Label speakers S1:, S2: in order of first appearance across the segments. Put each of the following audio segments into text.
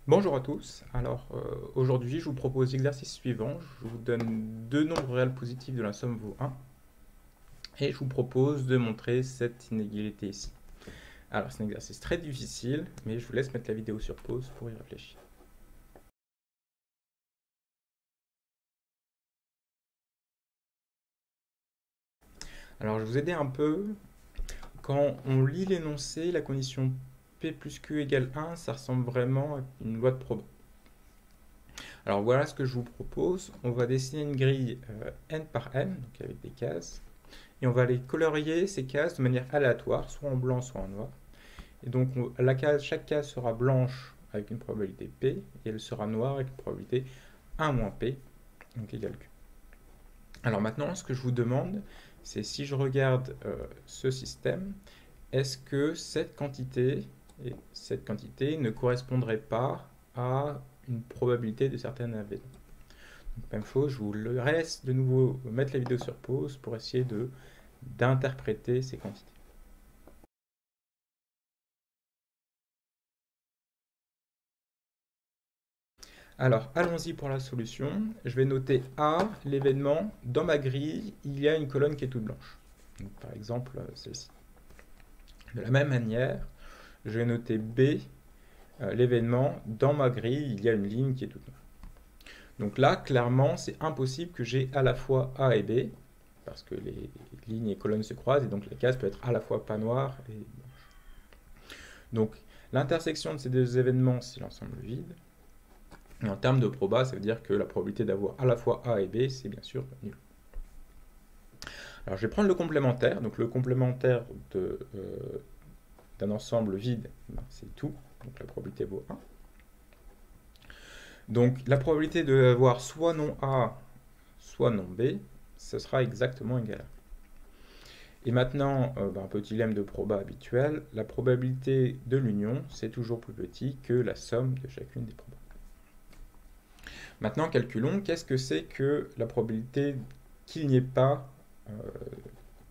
S1: Bonjour à tous. Alors aujourd'hui, je vous propose l'exercice suivant. Je vous donne deux nombres réels positifs de la somme vaut 1 et je vous propose de montrer cette inégalité ici. Alors c'est un exercice très difficile, mais je vous laisse mettre la vidéo sur pause pour y réfléchir. Alors je vais vous aider un peu. Quand on lit l'énoncé, la condition P plus Q égale 1, ça ressemble vraiment à une loi de Proba. Alors voilà ce que je vous propose. On va dessiner une grille n par n, donc avec des cases. Et on va aller colorier ces cases de manière aléatoire, soit en blanc, soit en noir. Et donc chaque case sera blanche avec une probabilité P, et elle sera noire avec une probabilité 1 moins P, donc égale Q. Alors maintenant, ce que je vous demande, c'est si je regarde ce système, est-ce que cette quantité et cette quantité ne correspondraient pas à une probabilité de certaines AV. Même chose, je vous laisse de nouveau mettre la vidéo sur pause pour essayer d'interpréter ces quantités. Alors, allons-y pour la solution. Je vais noter A, l'événement. Dans ma grille, il y a une colonne qui est toute blanche. Donc, par exemple, celle-ci. De la même manière, je vais noter B, l'événement. Dans ma grille, il y a une ligne qui est toute noire. Donc là, clairement, c'est impossible que j'ai à la fois A et B, parce que les lignes et colonnes se croisent, et donc la case peut être à la fois pas noire et blanche. Donc, l'intersection de ces deux événements, c'est l'ensemble vide. Et en termes de proba, ça veut dire que la probabilité d'avoir à la fois A et B, c'est bien sûr nul. Alors je vais prendre le complémentaire. Donc le complémentaire d'un ensemble vide, c'est tout. Donc la probabilité vaut 1. Donc la probabilité d'avoir soit non A, soit non B, ce sera exactement égal à 1. Et maintenant, un petit lemme de proba habituel, la probabilité de l'union, c'est toujours plus petit que la somme de chacune des probas. Maintenant, calculons qu'est-ce que c'est que la probabilité qu'il n'y ait pas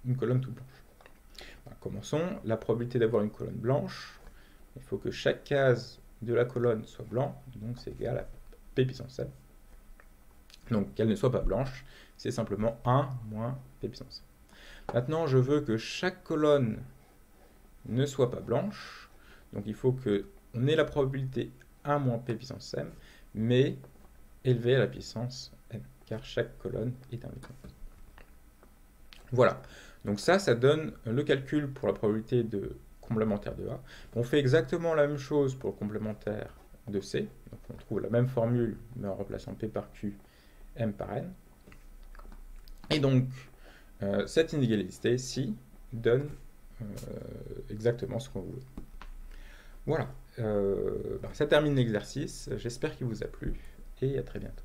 S1: une colonne toute blanche. Commençons. La probabilité d'avoir une colonne blanche, il faut que chaque case de la colonne soit blanche, donc c'est égal à P puissance n. Donc qu'elle ne soit pas blanche, c'est simplement 1 moins P puissance n. Maintenant, je veux que chaque colonne ne soit pas blanche, donc il faut qu'on ait la probabilité 1 moins P puissance m, mais élevée à la puissance n, car chaque colonne est un vecteur. Voilà, donc ça donne le calcul pour la probabilité de complémentaire de A. On fait exactement la même chose pour le complémentaire de C. Donc on trouve la même formule, mais en remplaçant P par Q, M par N. Et donc, cette inégalité-ci donne exactement ce qu'on veut. Voilà, ça termine l'exercice. J'espère qu'il vous a plu et à très bientôt.